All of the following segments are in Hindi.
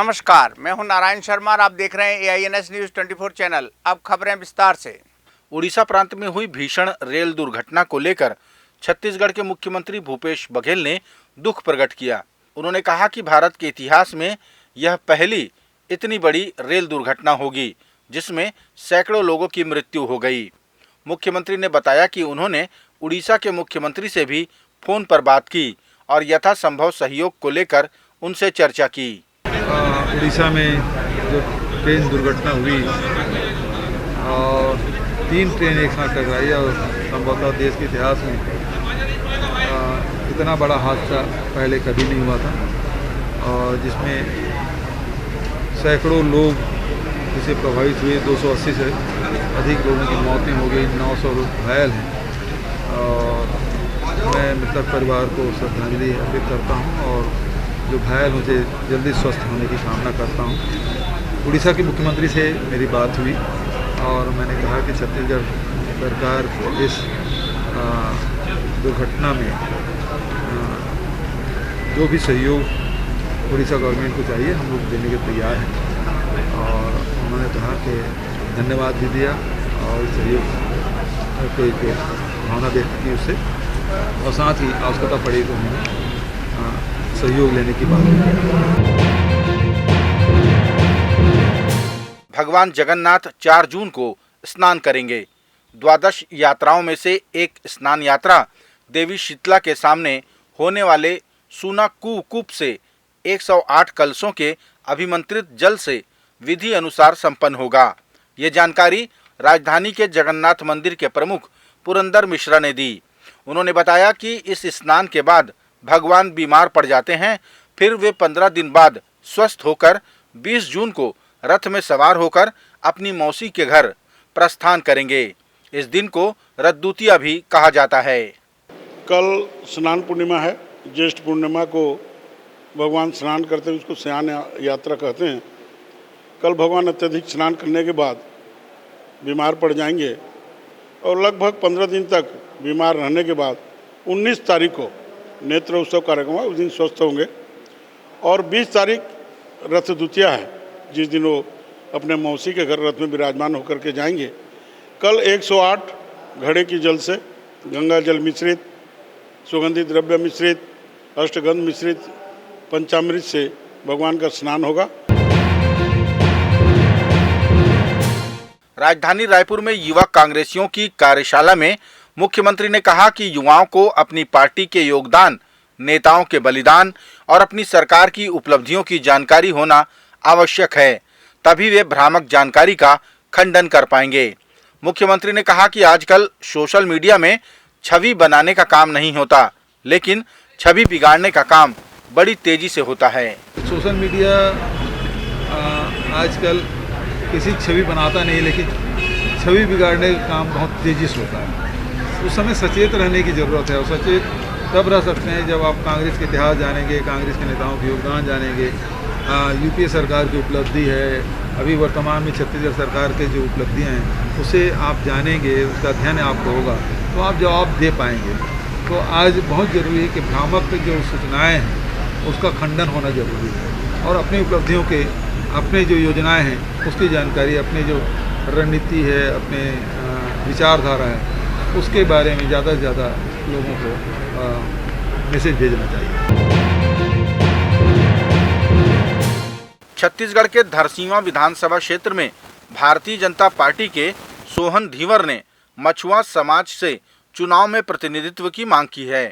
नमस्कार, मैं हूं नारायण शर्मा और आप देख रहे हैं AINS न्यूज 24 चैनल। अब खबरें विस्तार से। उड़ीसा प्रांत में हुई भीषण रेल दुर्घटना को लेकर छत्तीसगढ़ के मुख्यमंत्री भूपेश बघेल ने दुख प्रकट किया। उन्होंने कहा कि भारत के इतिहास में यह पहली इतनी बड़ी रेल दुर्घटना होगी जिसमें सैकड़ों लोगों की मृत्यु हो गई। मुख्यमंत्री ने बताया कि उन्होंने उड़ीसा के मुख्यमंत्री से भी फोन पर बात की और यथासंभव सहयोग को लेकर उनसे चर्चा की। उड़ीसा में जो ट्रेन दुर्घटना हुई और 3 ट्रेन एक साथ टकराई और संभवतः देश के इतिहास में इतना बड़ा हादसा पहले कभी नहीं हुआ था और जिसमें सैकड़ों लोग जिसे प्रभावित हुए। 280 से अधिक लोगों की मौतें हो गई, 900 लोग घायल हैं और मैं मृतक परिवार को श्रद्धांजलि अर्पित करता हूं और जो घायल मुझे जल्दी स्वस्थ होने की कामना करता हूं। उड़ीसा के मुख्यमंत्री से मेरी बात हुई और मैंने कहा कि छत्तीसगढ़ सरकार इस दुर्घटना में जो भी सहयोग उड़ीसा गवर्नमेंट को चाहिए हम लोग देने के तैयार हैं और उन्होंने कहा कि धन्यवाद भी दिया और सहयोग को एक भावना व्यक्त की उससे और साथ ही आवश्यकता पड़ी तो उन्होंने सहयोग लेने की बात की। भगवान जगन्नाथ 4 जून को स्नान करेंगे। द्वादश यात्राओं में से एक स्नान यात्रा देवी शीतला के सामने होने वाले सूनाकू कूप से 108 कलशों के अभिमंत्रित जल से विधि अनुसार संपन्न होगा। ये जानकारी राजधानी के जगन्नाथ मंदिर के प्रमुख पुरंदर मिश्रा ने दी। उन्होंने बताया कि इस स्नान के बाद भगवान बीमार पड़ जाते हैं, फिर वे 15 दिन बाद स्वस्थ होकर 20 जून को रथ में सवार होकर अपनी मौसी के घर प्रस्थान करेंगे। इस दिन को रथ द्वितीया भी कहा जाता है। कल स्नान पूर्णिमा है। ज्येष्ठ पूर्णिमा को भगवान स्नान करते हैं, उसको स्नान यात्रा कहते हैं। कल भगवान अत्यधिक स्नान करने के बाद बीमार पड़ जाएंगे और लगभग 15 दिन तक बीमार रहने के बाद 19 तारीख को नेत्र उत्सव कार्यक्रम है, उस दिन स्वस्थ होंगे और 20 तारीख रथ द्वितीया है, जिस दिन वो अपने मौसी के घर रथ में विराजमान होकर के जाएंगे। कल 108 घड़े की जल से गंगा जल मिश्रित, सुगंधित द्रव्य मिश्रित, अष्टगंध मिश्रित पंचामृत से भगवान का स्नान होगा। राजधानी रायपुर में युवा कांग्रेसियों की कार्यशाला में मुख्यमंत्री ने कहा कि युवाओं को अपनी पार्टी के योगदान, नेताओं के बलिदान और अपनी सरकार की उपलब्धियों की जानकारी होना आवश्यक है, तभी वे भ्रामक जानकारी का खंडन कर पाएंगे। मुख्यमंत्री ने कहा कि आजकल सोशल मीडिया में छवि बनाने का काम नहीं होता, लेकिन छवि बिगाड़ने का काम बड़ी तेजी से होता है। सोशल मीडिया आजकल किसी छवि बनाता नहीं, लेकिन छवि बिगाड़ने का काम बहुत तेजी से होता है। उस समय सचेत रहने की ज़रूरत है और सचेत तब रह सकते हैं जब आप कांग्रेस के इतिहास जानेंगे, कांग्रेस के नेताओं के योगदान जानेंगे, यूपीए सरकार की उपलब्धि है, अभी वर्तमान में छत्तीसगढ़ सरकार के जो उपलब्धियां हैं उसे आप जानेंगे, उसका अध्ययन आपको होगा तो आप जवाब दे पाएंगे। तो आज बहुत ज़रूरी है कि भ्रामक जो सूचनाएँ हैं उसका खंडन होना ज़रूरी है और अपनी उपलब्धियों के, अपने जो योजनाएँ हैं उसकी जानकारी, अपने जो रणनीति है, अपने विचारधारा है उसके बारे में ज़्यादा से ज़्यादा लोगों को मैसेज भेजना चाहिए। छत्तीसगढ़ के धरसींवा विधानसभा क्षेत्र में भारतीय जनता पार्टी के सोहन धीवर ने मछुआ समाज से चुनाव में प्रतिनिधित्व की मांग की है।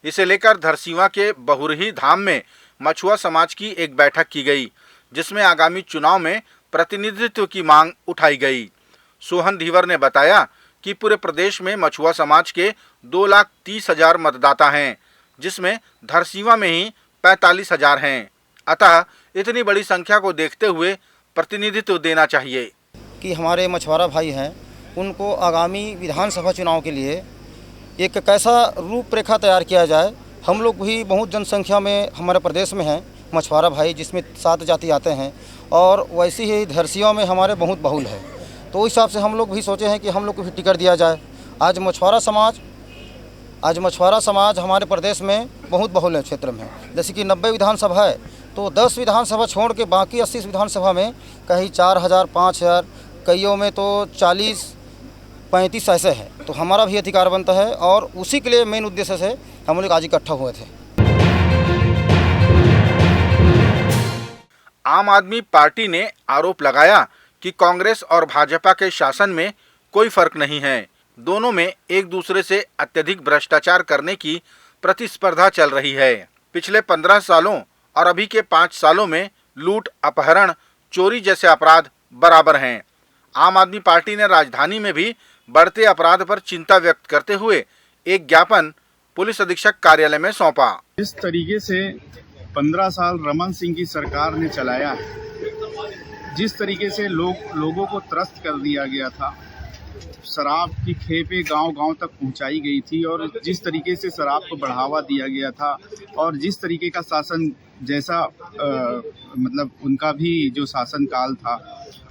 इसे लेकर धरसींवा के बहुरही धाम में मछुआ समाज की एक बैठक की गई, जिसमें आगामी चुनाव में प्रतिनिधित्व की मांग उठाई गई। सोहन धीवर ने बताया कि पूरे प्रदेश में मछुआ समाज के 2,30,000 मतदाता हैं, जिसमें धरसींवा में ही 45,000 हैं। अतः इतनी बड़ी संख्या को देखते हुए प्रतिनिधित्व देना चाहिए कि हमारे मछुआरा भाई हैं उनको आगामी विधानसभा चुनाव के लिए एक कैसा रूपरेखा तैयार किया जाए। हम लोग भी बहुत जनसंख्या में हमारे प्रदेश में हैं मछुआरा भाई, जिसमें 7 जाति आते हैं और वैसे ही धरसींवा में हमारे बहुत बहुल है, तो उस हिसाब से हम लोग भी सोचे हैं कि हम लोग को भी टिकट दिया जाए। आज मछुआरा समाज हमारे प्रदेश में बहुत बहुल है क्षेत्र में, जैसे कि 90 विधानसभा है तो 10 विधानसभा छोड़ के बाकी 80 विधानसभा में कहीं 4000, 5000, कईयों में तो 40-35 ऐसे है। तो हमारा भी अधिकार बनता है और उसी के लिए मेन उद्देश्य से हम लोग आज इकट्ठा हुए थे। आम आदमी पार्टी ने आरोप लगाया कि कांग्रेस और भाजपा के शासन में कोई फर्क नहीं है, दोनों में एक दूसरे से अत्यधिक भ्रष्टाचार करने की प्रतिस्पर्धा चल रही है। पिछले 15 सालों और अभी के 5 सालों में लूट, अपहरण, चोरी जैसे अपराध बराबर हैं। आम आदमी पार्टी ने राजधानी में भी बढ़ते अपराध पर चिंता व्यक्त करते हुए एक ज्ञापन पुलिस अधीक्षक कार्यालय में सौंपा। इस तरीके से 15 साल रमन सिंह की सरकार ने चलाया है, जिस तरीके से लोगों को त्रस्त कर दिया गया था, शराब की खेपें गांव-गांव तक पहुंचाई गई थी और जिस तरीके से शराब को बढ़ावा दिया गया था और जिस तरीके का शासन जैसा मतलब उनका भी जो शासन काल था,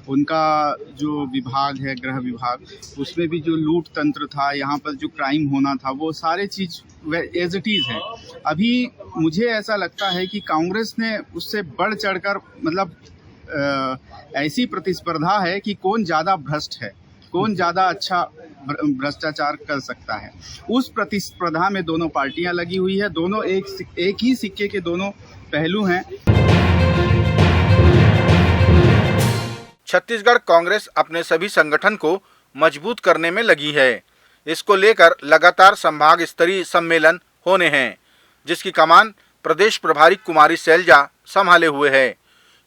उनका जो विभाग है गृह विभाग, उसमें भी जो लूट तंत्र था, यहाँ पर जो क्राइम होना था, वो सारे चीज़ एज इट इज़ है। अभी मुझे ऐसा लगता है कि कांग्रेस ने उससे बढ़ चढ़कर मतलब ऐसी प्रतिस्पर्धा है कि कौन ज़्यादा भ्रष्ट है, कौन ज़्यादा अच्छा भ्रष्टाचार कर सकता है। उस प्रतिस्पर्धा में दोनों पार्टियां लगी हुई है, दोनों एक ही सिक्के के दोनों पहलू हैं। छत्तीसगढ़ कांग्रेस अपने सभी संगठन को मजबूत करने में लगी है। इसको लेकर लगातार संभाग स्तरीय सम्मेलन होने हैं, जिसकी कमान प्रदेश प्रभारी कुमारी सैलजा संभाले हुए है।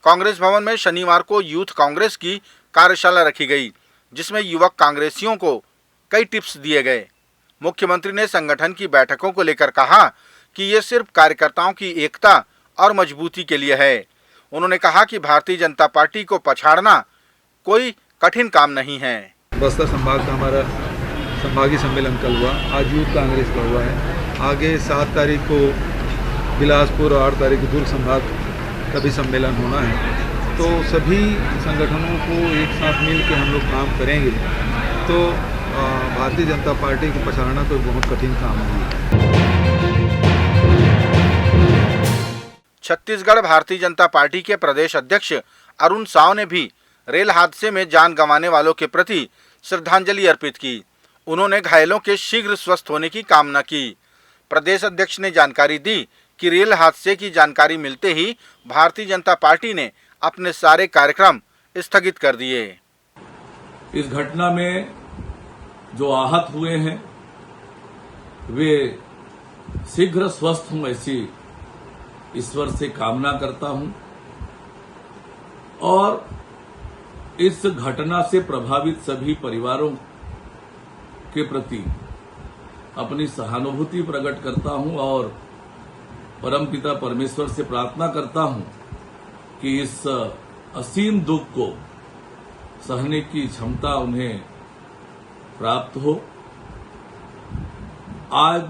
कांग्रेस भवन में शनिवार को यूथ कांग्रेस की कार्यशाला रखी गई, जिसमें युवक कांग्रेसियों को कई टिप्स दिए गए। मुख्यमंत्री ने संगठन की बैठकों को लेकर कहा कि ये सिर्फ कार्यकर्ताओं की एकता और मजबूती के लिए है। उन्होंने कहा कि भारतीय जनता पार्टी को पछाड़ना कोई कठिन काम नहीं है। बस्तर संभाग का हमारा संभागीय सम्मेलन कल हुआ, आज यूथ कांग्रेस का हुआ है। आगे 7 तारीख को बिलासपुर और 8 तारीख को दुर्ग संभाग का भी सम्मेलन होना है। तो सभी संगठनों को एक साथ मिल के हम लोग काम करेंगे तो भारतीय जनता पार्टी को पछाड़ना तो बहुत कठिन काम है। छत्तीसगढ़ भारतीय जनता पार्टी के प्रदेश अध्यक्ष अरुण साव ने भी रेल हादसे में जान गंवाने वालों के प्रति श्रद्धांजलि अर्पित की। उन्होंने घायलों के शीघ्र स्वस्थ होने की कामना की। प्रदेश अध्यक्ष ने जानकारी दी कि रेल हादसे की जानकारी मिलते ही भारतीय जनता पार्टी ने अपने सारे कार्यक्रम स्थगित कर दिए। इस घटना में जो आहत हुए हैं वे शीघ्र स्वस्थ हों, ऐसी ईश्वर से कामना करता हूं और इस घटना से प्रभावित सभी परिवारों के प्रति अपनी सहानुभूति प्रकट करता हूं और परमपिता परमेश्वर से प्रार्थना करता हूं कि इस असीम दुख को सहने की क्षमता उन्हें प्राप्त हो। आज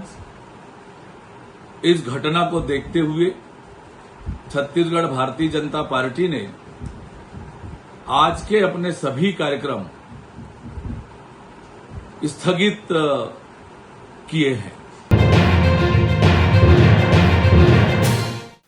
इस घटना को देखते हुए छत्तीसगढ़ भारतीय जनता पार्टी ने आज के अपने सभी कार्यक्रम स्थगित किए हैं।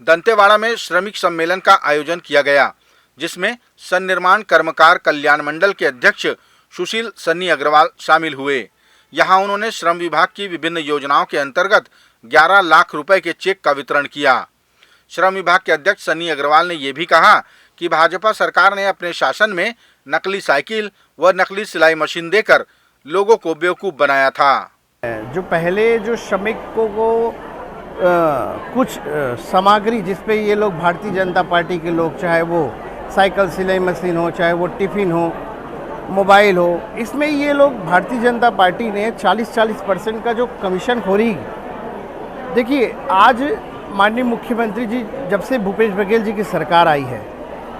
दंतेवाड़ा में श्रमिक सम्मेलन का आयोजन किया गया, जिसमें सन्निर्माण कर्मकार कल्याण मंडल के अध्यक्ष सुशील सन्नी अग्रवाल शामिल हुए। यहां उन्होंने श्रम विभाग की विभिन्न योजनाओं के अंतर्गत 11 लाख रुपए के चेक का वितरण किया। श्रम विभाग के अध्यक्ष सन्नी अग्रवाल ने यह भी कहा कि भाजपा सरकार ने अपने शासन में नकली साइकिल व नकली सिलाई मशीन देकर लोगों को बेवकूफ बनाया था। जो पहले जो श्रमिकों को कुछ सामग्री जिसपे ये लोग भारतीय जनता पार्टी के लोग, चाहे वो साइकिल सिलाई मशीन हो, चाहे वो टिफ़िन हो, मोबाइल हो, इसमें ये लोग भारतीय जनता पार्टी ने 40% का जो कमीशन खोरी। देखिए, आज माननीय मुख्यमंत्री जी जब से भूपेश बघेल जी की सरकार आई है,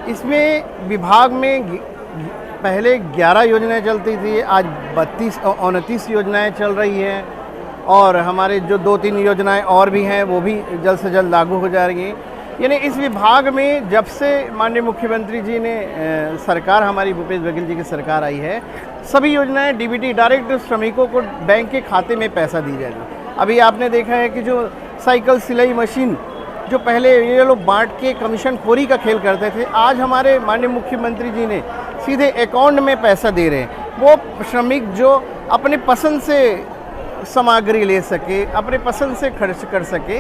इसमें विभाग में पहले 11 योजनाएं चलती थी, आज 32-29 योजनाएं चल रही हैं और हमारे जो 2-3 योजनाएं और भी हैं वो भी जल्द से जल्द लागू हो जा रही हैं। यानी इस विभाग में जब से माननीय मुख्यमंत्री जी ने सरकार, हमारी भूपेश बघेल जी की सरकार आई है, सभी योजनाएं डीबीटी डायरेक्ट श्रमिकों को बैंक के खाते में पैसा दी जाएगी। अभी आपने देखा है कि जो साइकिल सिलाई मशीन जो पहले ये लोग बांट के कमीशन खोरी का खेल करते थे, आज हमारे माननीय मुख्यमंत्री जी ने सीधे अकाउंट में पैसा दे रहे हैं। वो श्रमिक जो अपने पसंद से सामग्री ले सके, अपने पसंद से खर्च कर सके।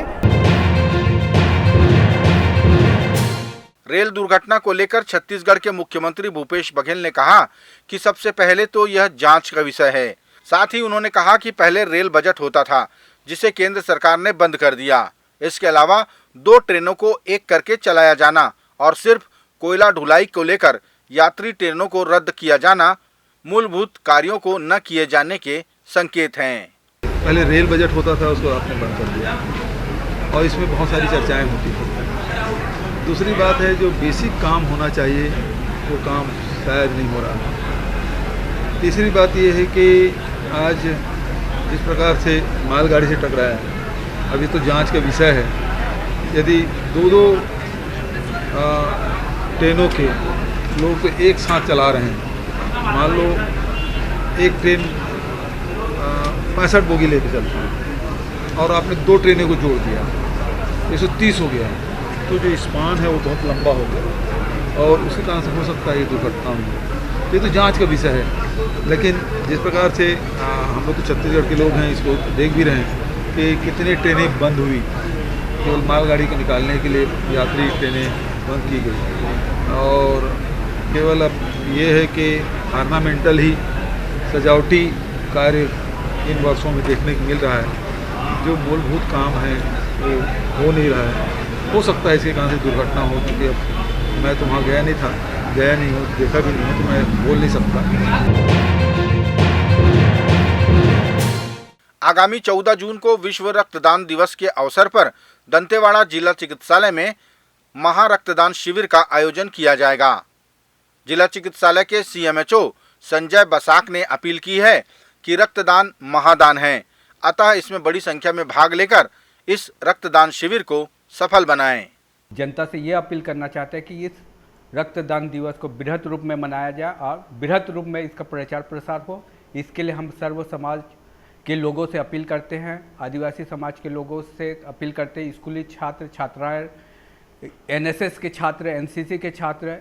रेल दुर्घटना को लेकर छत्तीसगढ़ के मुख्यमंत्री भूपेश बघेल ने कहा कि सबसे पहले तो यह जांच का विषय है। साथ ही उन्होंने कहा कि पहले रेल बजट होता था जिसे केंद्र सरकार ने बंद कर दिया। इसके अलावा 2 ट्रेनों को एक करके चलाया जाना और सिर्फ कोयला ढुलाई को लेकर यात्री ट्रेनों को रद्द किया जाना मूलभूत कार्यों को न किए जाने के संकेत हैं। पहले रेल बजट होता था, उसको आपने बंद कर दिया और इसमें बहुत सारी चर्चाएं होती थी। दूसरी बात है, जो बेसिक काम होना चाहिए वो काम शायद नहीं हो रहा। तीसरी बात ये है कि आज जिस प्रकार से मालगाड़ी से टकराया, अभी तो जांच का विषय है। यदि 2 ट्रेनों के लोग तो एक साथ चला रहे हैं, मान लो एक ट्रेन 65 बोगी लेके चलती है और आपने 2 ट्रेनों को जोड़ दिया, 130 हो गया, तो जो स्पान है वो बहुत लंबा हो गया और उसी कारण से हो सकता है ये दुर्घटना हुई। ये तो जांच का विषय है, लेकिन जिस प्रकार से हम लोग तो छत्तीसगढ़ के लोग हैं, इसको देख भी रहे हैं कि कितनी ट्रेनें बंद हुई, केवल मालगाड़ी को निकालने के लिए यात्री ट्रेनें बंद की गई और केवल अब ये है कि ऑर्नामेंटल ही सजावटी कार्य इन वर्षों में देखने को मिल रहा है। जो मूलभूत काम है वो हो नहीं रहा है। हो सकता है इसके कारण से दुर्घटना हो, क्योंकि अब मैं तो वहाँ गया नहीं हूँ, देखा भी नहीं हूँ, तो मैं बोल नहीं सकता। आगामी 14 जून को विश्व रक्तदान दिवस के अवसर पर दंतेवाड़ा जिला चिकित्सालय में महारक्तदान शिविर का आयोजन किया जाएगा। जिला चिकित्सालय के CMHO संजय बसाक ने अपील की है कि रक्तदान महादान है, अतः इसमें बड़ी संख्या में भाग लेकर इस रक्तदान शिविर को सफल बनाएं। जनता से ये अपील करना चाहते हैं कि इस रक्तदान दिवस को बृहद रूप में मनाया जाए और बृहद रूप में इसका प्रचार प्रसार हो। इसके लिए हम सर्व समाज के लोगों से अपील करते हैं, आदिवासी समाज के लोगों से अपील करते हैं, स्कूली छात्र छात्राएँ, NSS के छात्र, NCC के छात्र,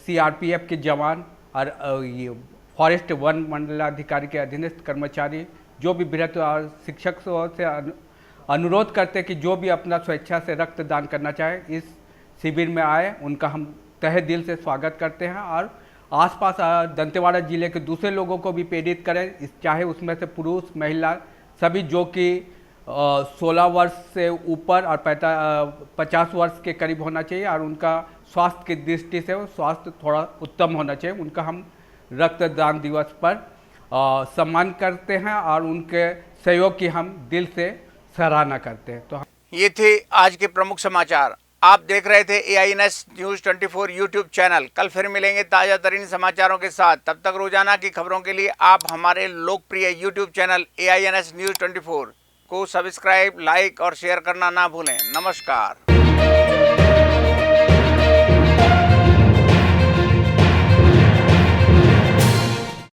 CRPF के जवान और ये फॉरेस्ट वन मंडलाधिकारी के अधीनस्थ कर्मचारी, जो भी बृहद और शिक्षक से अनुरोध करते हैं कि जो भी अपना स्वेच्छा से रक्तदान करना चाहे इस शिविर में आए। उनका हम तहे दिल से स्वागत करते हैं और आसपास दंतेवाड़ा जिले के दूसरे लोगों को भी प्रेरित करें, चाहे उसमें से पुरुष महिला सभी, जो कि 16 वर्ष से ऊपर और 50 वर्ष के करीब होना चाहिए और उनका स्वास्थ्य की दृष्टि से स्वास्थ्य थोड़ा उत्तम होना चाहिए। उनका हम रक्तदान दिवस पर सम्मान करते हैं और उनके सहयोग की हम दिल से सराहना करते हैं। तो ये थे आज के प्रमुख समाचार। आप देख रहे थे AINS न्यूज़ 24 यूट्यूब चैनल। कल फिर मिलेंगे ताज़ा तरीन समाचारों के साथ। तब तक रोजाना की खबरों के लिए आप हमारे लोकप्रिय यूट्यूब चैनल AINS न्यूज़ 24 को सब्सक्राइब, लाइक और शेयर करना ना भूलें। नमस्कार।